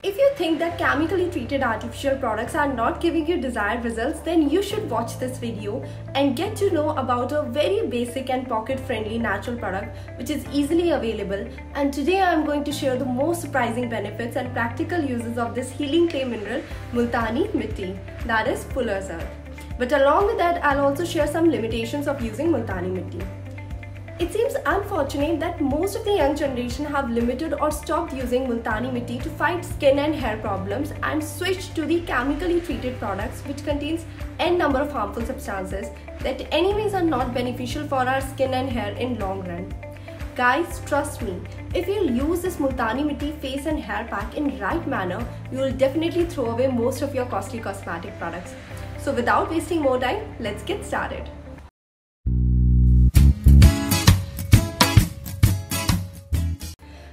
If you think that chemically treated artificial products are not giving you desired results, then you should watch this video and get to know about a very basic and pocket-friendly natural product which is easily available. And today I am going to share the most surprising benefits and practical uses of this healing clay mineral, Multani Mitti, that is Fuller's Earth. But along with that, I'll also share some limitations of using Multani Mitti. It seems unfortunate that most of the young generation have limited or stopped using Multani Mitti to fight skin and hair problems and switched to the chemically treated products which contains n number of harmful substances that anyways are not beneficial for our skin and hair in long run. Guys, trust me, if you use this Multani Mitti face and hair pack in right manner, you will definitely throw away most of your costly cosmetic products. So without wasting more time, let's get started.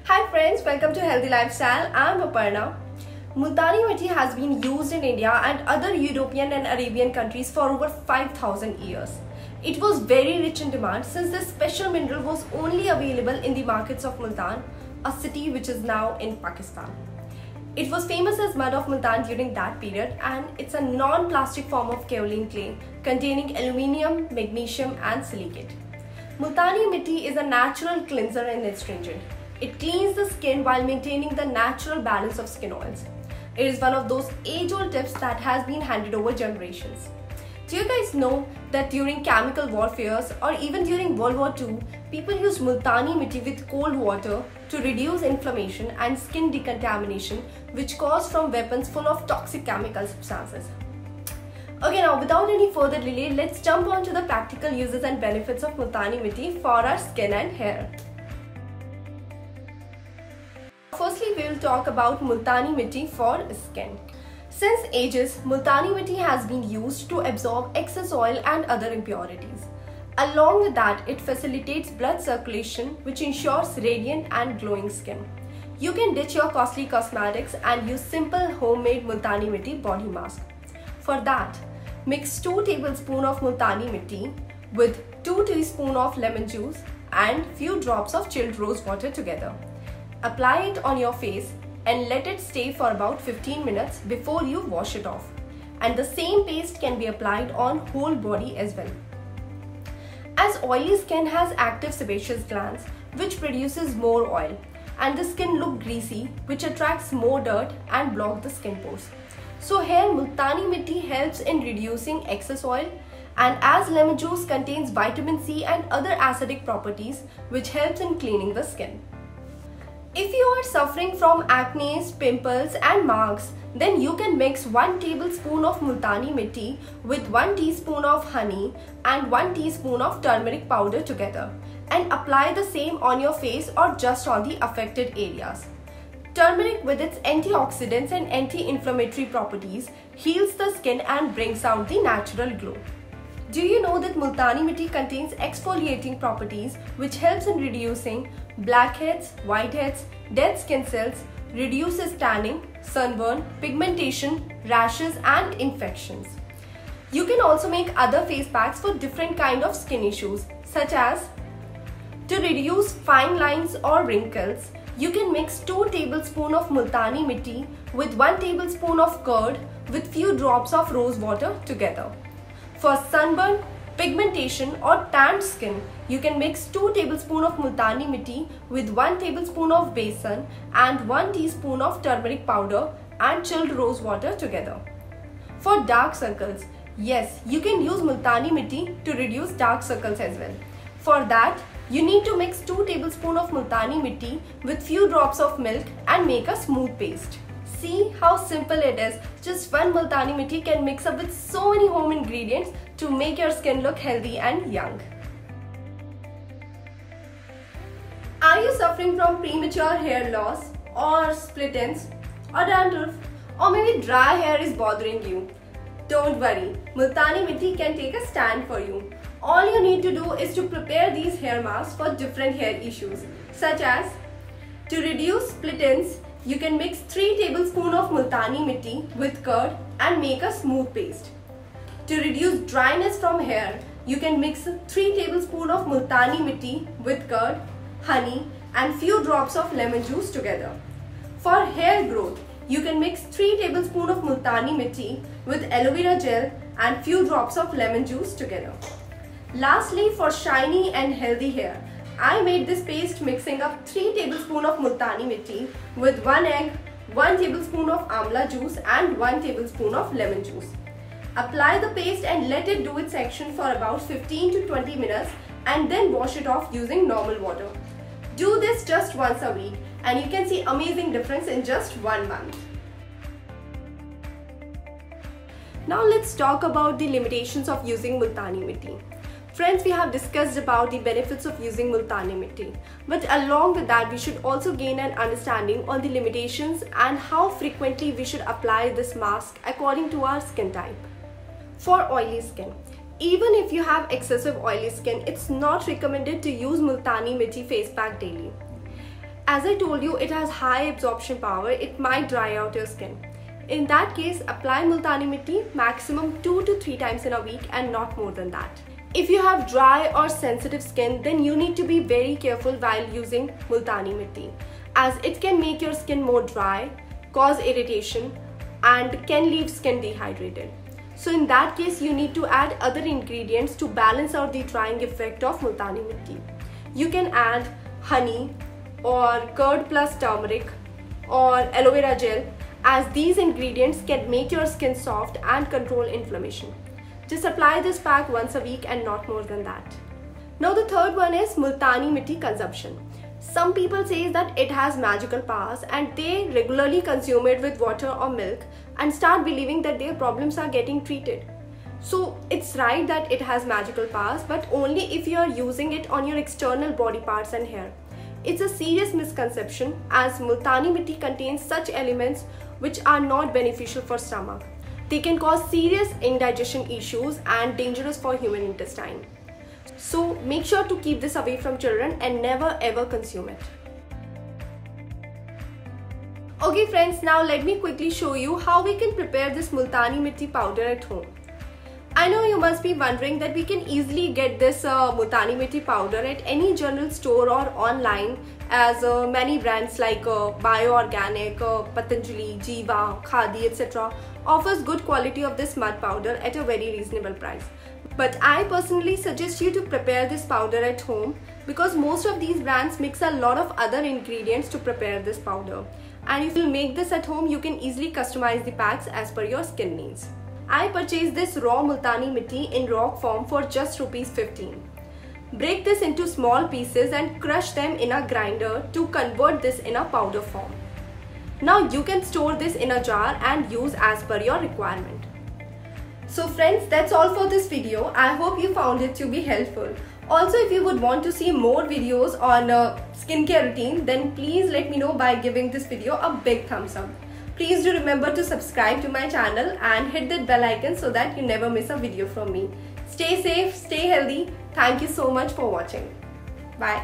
Hi friends, welcome to Healthy Lifestyle. I am Aparna. Multani Mitti has been used in India and other European and Arabian countries for over 5,000 years. It was very rich in demand since this special mineral was only available in the markets of Multan, a city which is now in Pakistan. It was famous as mud of Multan during that period, and it's a non-plastic form of kaolin clay containing aluminium, magnesium and silicate. Multani Mitti is a natural cleanser and astringent. It cleans the skin while maintaining the natural balance of skin oils. It is one of those age-old tips that has been handed over generations. Do you guys know that during chemical warfare or even during World War II, people used Multani Mitti with cold water to reduce inflammation and skin decontamination which caused from weapons full of toxic chemical substances. Okay, now without any further delay, let's jump on to the practical uses and benefits of Multani Mitti for our skin and hair. Firstly, we will talk about Multani Mitti for skin. Since ages, Multani Mitti has been used to absorb excess oil and other impurities. Along with that, it facilitates blood circulation, which ensures radiant and glowing skin. You can ditch your costly cosmetics and use simple homemade Multani Mitti body mask. For that, mix 2 tablespoons of Multani Mitti with 2 teaspoons of lemon juice and few drops of chilled rose water together. Apply it on your face and let it stay for about 15 minutes before you wash it off. And the same paste can be applied on whole body as well. As oily skin has active sebaceous glands which produces more oil, and the skin look greasy which attracts more dirt and block the skin pores. So here Multani Mitti helps in reducing excess oil, and as lemon juice contains vitamin C and other acidic properties which helps in cleaning the skin. If you are suffering from acne, pimples and marks, then you can mix 1 tablespoon of Multani Mitti with 1 teaspoon of honey and 1 teaspoon of turmeric powder together and apply the same on your face or just on the affected areas. Turmeric with its antioxidants and anti-inflammatory properties heals the skin and brings out the natural glow. Do you know that Multani Mitti contains exfoliating properties which helps in reducing blackheads, whiteheads, dead skin cells, reduces tanning, sunburn, pigmentation, rashes and infections. You can also make other face packs for different kind of skin issues, such as to reduce fine lines or wrinkles. You can mix 2 tablespoons of Multani Mitti with 1 tablespoon of curd with few drops of rose water together. For sunburn, pigmentation or tanned skin, you can mix 2 tablespoons of Multani Mitti with 1 tablespoon of besan and 1 teaspoon of turmeric powder and chilled rose water together. For dark circles, yes, you can use Multani Mitti to reduce dark circles as well. For that, you need to mix 2 tablespoons of Multani Mitti with few drops of milk and make a smooth paste. See how simple it is. Just 1 Multani Mitti can mix up with so many home ingredients to make your skin look healthy and young. Are you suffering from premature hair loss or split ends or dandruff, or maybe dry hair is bothering you? Don't worry, Multani Mitti can take a stand for you. All you need to do is to prepare these hair masks for different hair issues, such as to reduce split ends. You can mix 3 tablespoons of Multani Mitti with curd and make a smooth paste. To reduce dryness from hair, you can mix 3 tablespoons of Multani Mitti with curd, honey and few drops of lemon juice together. For hair growth, You can mix 3 tablespoons of Multani Mitti with aloe vera gel and few drops of lemon juice together. Lastly, for shiny and healthy hair, I made this paste mixing up 3 tablespoons of Multani Mitti with 1 egg, 1 tablespoon of amla juice and 1 tablespoon of lemon juice. Apply the paste and let it do its action for about 15 to 20 minutes and then wash it off using normal water. Do this just once a week and you can see amazing difference in just 1 month. Now let's talk about the limitations of using Multani Mitti. Friends, we have discussed about the benefits of using Multani Mitti, but along with that we should also gain an understanding on the limitations and how frequently we should apply this mask according to our skin type. For oily skin, even if you have excessive oily skin, it's not recommended to use Multani Mitti face pack daily. As I told you, it has high absorption power, it might dry out your skin. In that case, apply Multani Mitti maximum 2 to 3 times in a week and not more than that. If you have dry or sensitive skin, then you need to be very careful while using Multani Mitti, as it can make your skin more dry, cause irritation and can leave skin dehydrated. So in that case, you need to add other ingredients to balance out the drying effect of Multani Mitti. You can add honey or curd plus turmeric or aloe vera gel, as these ingredients can make your skin soft and control inflammation. Just apply this pack once a week and not more than that. Now the third one is Multani Mitti consumption. Some people say that it has magical powers and they regularly consume it with water or milk and start believing that their problems are getting treated. So it's right that it has magical powers, but only if you are using it on your external body parts and hair. It's a serious misconception, as Multani Mitti contains such elements which are not beneficial for stomach. They can cause serious indigestion issues and dangerous for human intestine. So make sure to keep this away from children and never ever consume it. Okay friends, now let me quickly show you how we can prepare this Multani Mitti powder at home. I know you must be wondering that we can easily get this Multani Mitti powder at any general store or online, as many brands like Bio Organic, Patanjali, Jiva, Khadi, etc. offers good quality of this mud powder at a very reasonable price. But I personally suggest you to prepare this powder at home, because most of these brands mix a lot of other ingredients to prepare this powder. And if you make this at home, you can easily customize the packs as per your skin needs. I purchased this raw Multani Mitti in rock form for just ₹15. Break this into small pieces and crush them in a grinder to convert this in a powder form. Now you can store this in a jar and use as per your requirement. So friends, that's all for this video. I hope you found it to be helpful. Also, if you would want to see more videos on skincare routine, then please let me know by giving this video a big thumbs up. Please do remember to subscribe to my channel and hit that bell icon so that you never miss a video from me. Stay safe, stay healthy. Thank you so much for watching. Bye.